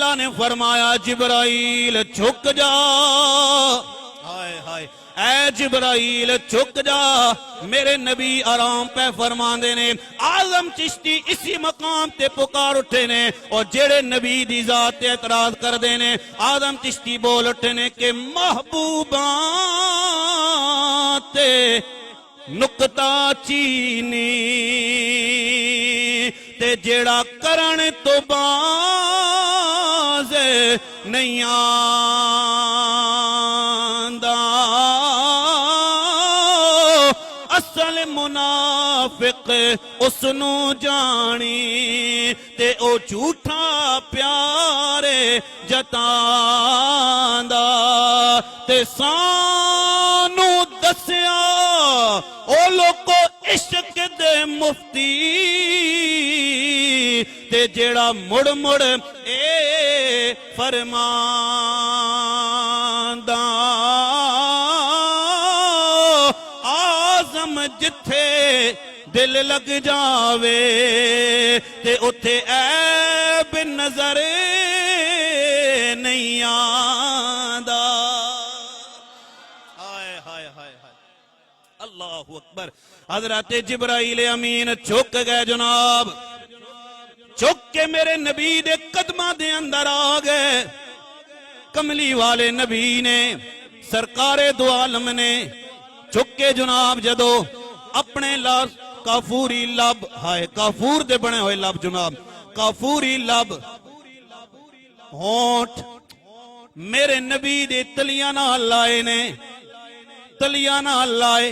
اللہ نے فرمایا جبرائیل جھک جا، ہائے ہائے اے جبرائیل جھک جا۔ میرے نبی آرام پہ فرماندے نے، اعظم چشتی اسی مقام تے پکار اٹھے نے، اور جڑے نبی دی ذات تے اعتراض کر دے نے، اعظم چشتی بول اٹھے نے کہ محبوباں تے نکتا چینی تے جیڑا کرن تو باز نہیں آندا، اصل منافق اس نو جانی تے او جھوٹا پیارے جتاندا، تے سانو دسیا او لوگو عشق دے مفتی تے جیڑا مڑ مڑ اے فرماندا، آزم جتھے دل لگ جاوے تے اتھے عیب نظر نہیں آندا۔ اللہ اکبر۔ حضرت جبرائیل امین چھک گئے جناب، چھک کے میرے نبی دے قدمہ دے اندر آ گئے۔ کملی والے نبی نے، سرکار دو عالم نے چھک کے جناب جدو اپنے لب کافوری لب، ہائے کافور دے بنے ہوئے لب جناب، کافوری لب ہونٹ میرے نبی دے تلیاں نال لائے نے، تلیاں نال لائے،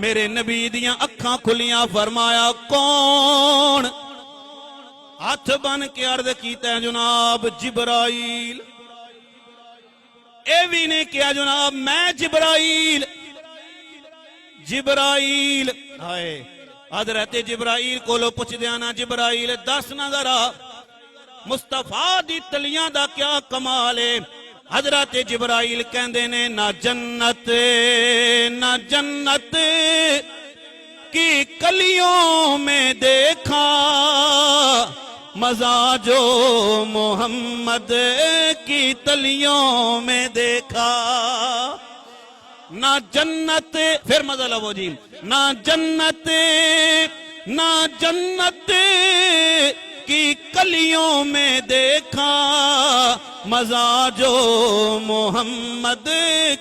میرے نبی دیاں اکھاں کھلیاں، فرمایا کون؟ ہاتھ بن کے عرض کیتا ہے جناب جبرائیل۔ اے بھی نے کیا جناب میں جبرائیل، جبرائیل ہائے حضرت جبرائیل کو لو پوچھ دیانا جبرائیل دس نہ ذرا مصطفیٰ دی تلیاں دا کیا کمال ہے؟ حضرت جبرائیل کہندے نے نہ جنت کی کلیوں میں دیکھا مزہ جو محمد کی تلیوں میں دیکھا، نہ جنت پھر مزہ لو جی، نہ جنت کی کلیوں میں دیکھا مزہ جو محمد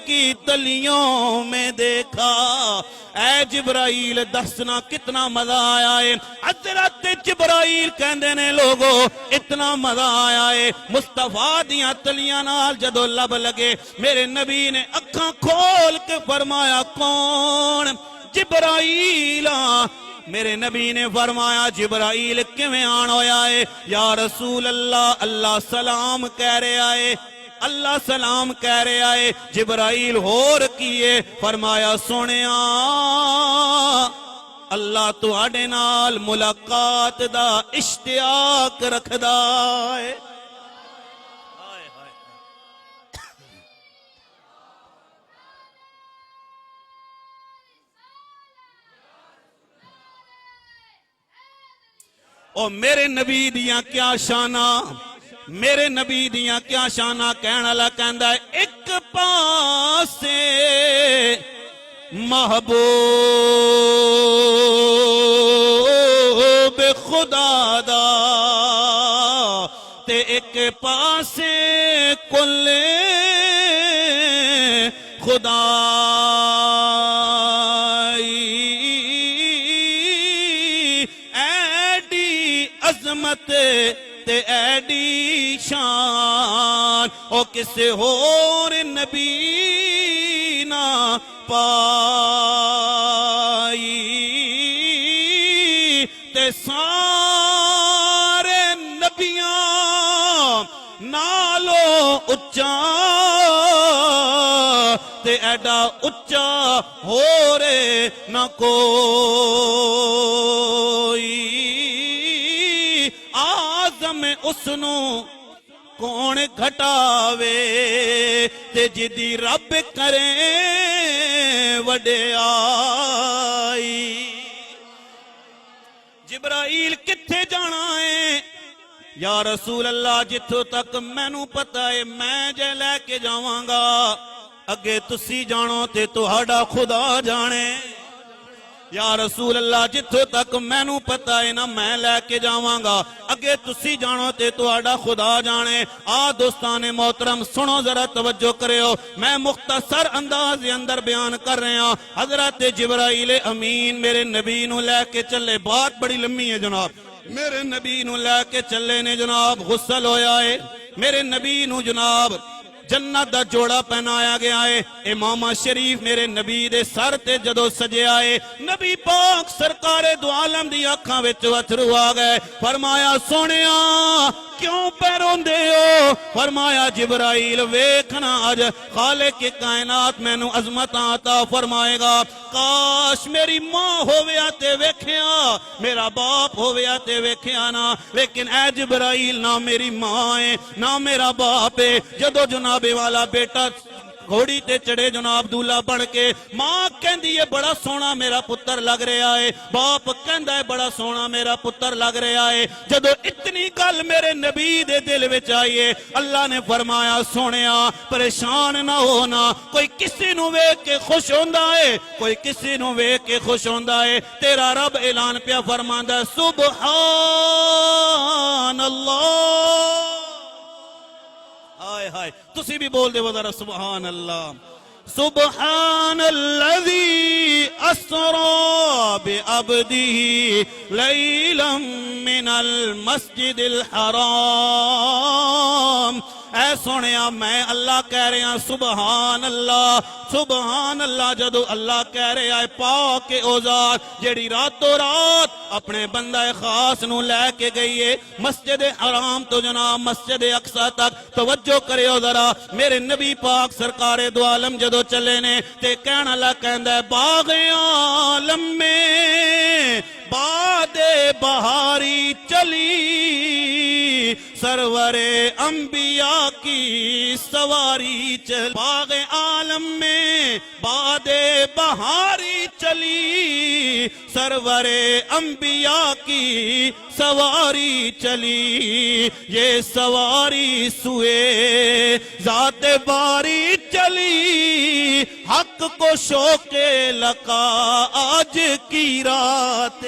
کی تلیوں میں دیکھا۔ اے جبرائیل دسنا کتنا مزہ آیا ہے؟ حضرت جبرائیل کہندے نے لوگو اتنا مزہ آیا ہے، مصطفیٰ دیاں تلیاں نال جدو لب لگے میرے نبی نے اکھاں کھول کے فرمایا کون؟ جبرائیل۔ میرے نبی نے فرمایا جبرائیل کیویں آن ہویا ہے؟ یا رسول اللہ اللہ سلام کہہ رہے آئے، اللہ سلام کہہ رہے آئے۔ جبرائیل ہور کیے؟ فرمایا سونیا اللہ تواڈے نال ملاقات دا اشتیاق رکھدا ہے۔ اور میرے نبی دیاں کیا شانہ، میرے نبی دیاں کیا شانہ، کہنا اللہ کہندہ ہے ایک پاسے محبوب خدا دا تے ایک پاسے کل خدا، عظمت تے ایڈی شان او کسے ہور نبی نہ پائی، تے سارے نبیاں نالو اچا تے ایڈا اچا ہورے نہ کوئی، اسنو کون گھٹاوے تے جدی رب کریں وڈیائی۔ جبرائیل کتھے جانا ہے؟ یا رسول اللہ جتھوں تک مینوں پتا ہے میں جے لے کے جاواں گا اگے تسی جانو تے تہاڈا خدا جانے یا رسول اللہ جتھوں تک مینوں پتا ہے نا میں لے کے جاواں گا اگے تسی جانو تے تہاڈا خدا جانے دوستان محترم سنو ذرا توجہ کریو میں مختصر انداز دے اندر بیان کر رہا حضرت جبرائیل امین میرے نبی نو لے کے چلے بات بڑی لمبی ہے جناب میرے نبی نو لے کے چلے نے جناب غسل ہویا ہے میرے نبی نو جناب جنت دا جوڑا پہنایا گیا ہے امامہ شریف میرے نبی دے سر تے جدو سجے آئے نبی پاک سرکار دو عالم دی آنکھاں وچ اتھرو آ گئے فرمایا سونیا کیوں پیرون دے ہو فرمایا جبرائیل ویکھنا اج خالق کی کائنات میں نو عظمت آتا فرمائے گا کاش میری ماں ہویا تے ویکھیا میرا باپ ہویا تے ویکھیا نا لیکن اے جبرائیل نہ میری ماں ہے نہ میرا باپ ہے جدو جناب والا بیٹا گھوڑی تے چڑھے جناب دولہ بڑھ کے ماں کہندی ہے بڑا سونا میرا پتر لگ رہا ہے باپ کہندا ہے بڑا سونا میرا پتر لگ رہا ہے جدو اتنی گل میرے نبی دے دل وچ آئیے اللہ نے فرمایا سونیا پریشان نہ ہونا کوئی کسی نو ویکھ کے خوش ہوندا ہے کوئی کسی نو ویکھ کے خوش ہوندا ہے تیرا رب اعلان پیا فرماندا ہے سبحان اللہ ہائے ہائے تسی بھی بول دے وہ ذرا سبحان اللہ سبحان الذي اسرا بعبده ليلا من المسجد الحرام اے سونیا میں اللہ کہہ رہے ہیں سبحان اللہ جدو اللہ کہہ رہے ہیں پاک او ذات جیڑی راتوں رات اپنے بندہ خاص نو لے کے گئی ہے مسجد حرام تو جناب مسجد اقصی تک توجہ کرے ہو ذرا میرے نبی پاک سرکار دو عالم جدو چلے نے تے کہنا اللہ کہندہ ہے باغ عالم میں باد بہاری چلی سرور انبیاء کی سواری چل باغ عالم میں باد بہاری چلی سرور انبیاء کی سواری چلی یہ سواری سوئے ذات باری چلی حق کو شوق لقا آج کی رات